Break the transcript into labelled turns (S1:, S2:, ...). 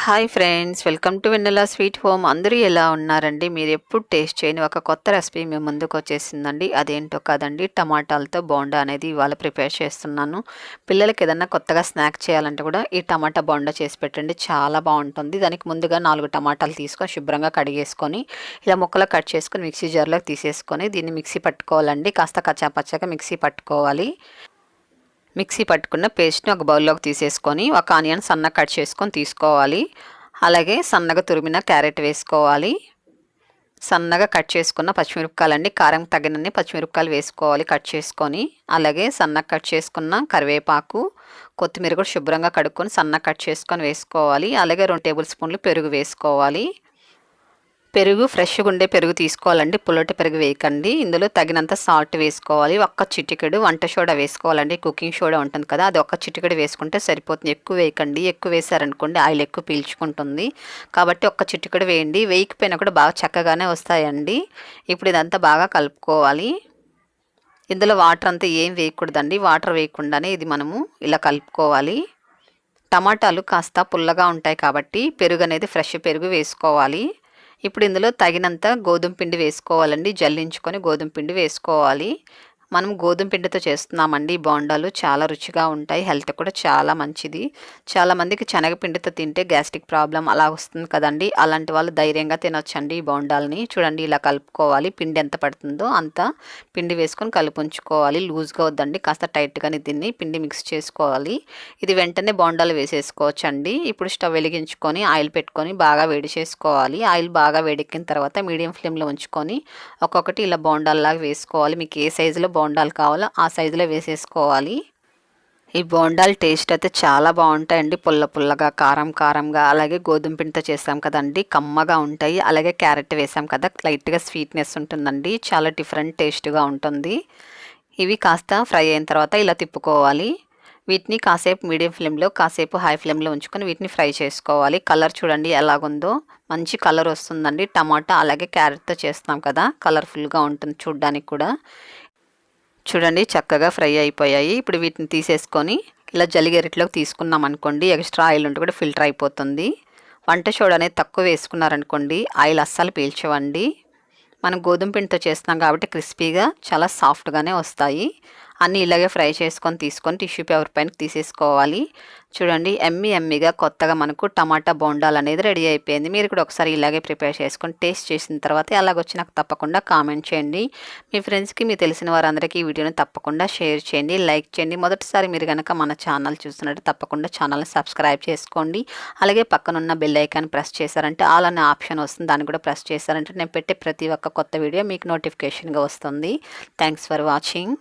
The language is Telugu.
S1: Hi friends, welcome to Vennela sweet home. అందరూ ఎలా ఉన్నారండి? మీరు ఎప్పుడు టేస్ట్ చేయని ఒక కొత్త రెసిపీ మీ ముందుకు వచ్చేసిందండి. అదేంటో కాదండి, టమాటాలతో బోండా అనేది ఇవాళ ప్రిపేర్ చేస్తున్నాను. పిల్లలకి ఏదన్నా కొత్తగా స్నాక్ చేయాలంటే కూడా ఈ టమాటా బోండా చేసి పెట్టండి, చాలా బాగుంటుంది. దానికి ముందుగా 4 టమాటాలు తీసుకొని శుభ్రంగా కడిగేసుకొని ఇలా ముక్కలు కట్ చేసుకొని మిక్సీ జార్లోకి తీసేసుకొని దీన్ని మిక్సీ పట్టుకోవాలండి. కాస్త కచ్చాపచ్చగా మిక్సీ పట్టుకోవాలి. మిక్సీ పట్టుకున్న పేస్ట్ని ఒక బౌల్లోకి తీసేసుకొని ఒక ఆనియన్ సన్నగా కట్ చేసుకొని తీసుకోవాలి. అలాగే సన్నగా తురిమిన క్యారెట్ వేసుకోవాలి. సన్నగా కట్ చేసుకున్న పచ్చిమిరపకాయలండి, కారం తగినన్ని పచ్చిమిరపకాయలు వేసుకోవాలి కట్ చేసుకొని. అలాగే సన్నగా కట్ చేసుకున్న కరివేపాకు, కొత్తిమీర కూడా శుభ్రంగా కడుక్కొని సన్నగా కట్ చేసుకొని వేసుకోవాలి. అలాగే 2 టేబుల్ స్పూన్లు పెరుగు వేసుకోవాలి. పెరుగు ఫ్రెష్గా ఉండే పెరుగు తీసుకోవాలండి, పుల్లటి పెరుగు వేయకండి. ఇందులో తగినంత సాల్ట్ వేసుకోవాలి. ఒక్క చిటికెడు వంట సోడా వేసుకోవాలండి, కుకింగ్ సోడా ఉంటుంది కదా, అది ఒక్క చిటికెడు వేసుకుంటే సరిపోతుంది. ఎక్కువ వేయకండి, ఎక్కువ వేసారనుకోండి ఆయిల్ ఎక్కువ పీల్చుకుంటుంది. కాబట్టి ఒక్క చిటికెడు వేయండి. వేయకపోయినా కూడా బాగా చక్కగానే వస్తాయండి. ఇప్పుడు ఇదంతా బాగా కలుపుకోవాలి. ఇందులో వాటర్ అంతా ఏం వేయకూడదండి, వాటర్ వేయకుండానే ఇది మనము ఇలా కలుపుకోవాలి. టమాటాలు కాస్త పుల్లగా ఉంటాయి కాబట్టి పెరుగు అనేది ఫ్రెష్ పెరుగు వేసుకోవాలి. ఇప్పుడు ఇందులో తగినంత గోధుమ పిండి వేసుకోవాలండి, జల్లించుకొని గోధుమ పిండి వేసుకోవాలి. మనం గోధుమ పిండితో చేస్తున్నామండి బోండాలు, చాలా రుచిగా ఉంటాయి, హెల్త్ కూడా చాలా మంచిది. చాలామందికి శనగపిండితో తింటే గ్యాస్ట్రిక్ ప్రాబ్లం అలా వస్తుంది కదండి, అలాంటి వాళ్ళు ధైర్యంగా తినొచ్చండి ఈ బోండాలని. చూడండి ఇలా కలుపుకోవాలి. పిండి ఎంత పడుతుందో అంత పిండి వేసుకొని ఉంచుకోవాలి. లూజ్గా వద్దండి, కాస్త టైట్గానే దీన్ని పిండి మిక్స్ చేసుకోవాలి. ఇది వెంటనే బోండాలు వేసేసుకోవచ్చండి. ఇప్పుడు స్టవ్ వెలిగించుకొని ఆయిల్ పెట్టుకొని బాగా వేడి చేసుకోవాలి. ఆయిల్ బాగా వేడెక్కిన తర్వాత మీడియం ఫ్లేమ్లో ఉంచుకొని ఒక్కొక్కటి ఇలా బోండాల్లాగా వేసుకోవాలి. మీకు ఏ సైజులో బోండాలు కావాలో ఆ సైజులో వేసేసుకోవాలి. ఈ బోండాలు టేస్ట్ అయితే చాలా బాగుంటాయండి, పుల్ల పుల్లగా, కారం కారంగా. అలాగే గోధుమ పిండితో చేసాం కదండి, కమ్మగా ఉంటాయి. అలాగే క్యారెట్ వేసాం కదా, లైట్గా స్వీట్నెస్ ఉంటుందండి, చాలా డిఫరెంట్ టేస్ట్గా ఉంటుంది. ఇవి కాస్త ఫ్రై అయిన తర్వాత ఇలా తిప్పుకోవాలి. వీటిని కాసేపు మీడియం ఫ్లేమ్లో, కాసేపు హై ఫ్లేమ్లో ఉంచుకొని వీటిని ఫ్రై చేసుకోవాలి. కలర్ చూడండి ఎలాగుందో, మంచి కలర్ వస్తుందండి. టమాటా అలాగే క్యారెట్తో చేస్తాం కదా, కలర్ఫుల్గా ఉంటుంది చూడ్డానికి కూడా. చూడండి చక్కగా ఫ్రై అయిపోయాయి. ఇప్పుడు వీటిని తీసేసుకొని ఇలా జలిగెరిట్లోకి తీసుకున్నాం అనుకోండి, ఎక్స్ట్రా ఆయిల్ ఉంటే కూడా ఫిల్టర్ అయిపోతుంది. వంట సోడా అనేది తక్కువ వేసుకున్నారనుకోండి ఆయిల్ అస్సలు పీల్చవండి. మనం గోధుమ పిండితో చేస్తున్నాం కాబట్టి క్రిస్పీగా చాలా సాఫ్ట్గానే వస్తాయి. అన్నీ ఇలాగే ఫ్రై చేసుకొని తీసుకొని టిష్యూ పేపర్ పైన తీసేసుకోవాలి. చూడండి ఎమ్మీగా కొత్తగా మనకు టమాటా బోండాలు అనేది రెడీ అయిపోయింది. మీరు కూడా ఒకసారి ఇలాగే ప్రిపేర్ చేసుకొని టేస్ట్ చేసిన తర్వాత ఎలాగొచ్చి నాకు తప్పకుండా కామెంట్ చేయండి. మీ ఫ్రెండ్స్కి, మీ తెలిసిన వారందరికీ ఈ వీడియోని తప్పకుండా షేర్ చేయండి, లైక్ చేయండి. మొదటిసారి మీరు కనుక మన ఛానల్ చూస్తున్నట్టు తప్పకుండా ఛానల్ని సబ్స్క్రైబ్ చేసుకోండి. అలాగే పక్కనున్న బెల్ ఐకాన్ ప్రెస్ చేశారంటే ఆల్ అనే ఆప్షన్ వస్తుంది, దాన్ని కూడా ప్రెస్ చేశారంటే నేను పెట్టే ప్రతి ఒక్క కొత్త వీడియో మీకు నోటిఫికేషన్గా వస్తుంది. Thanks for watching.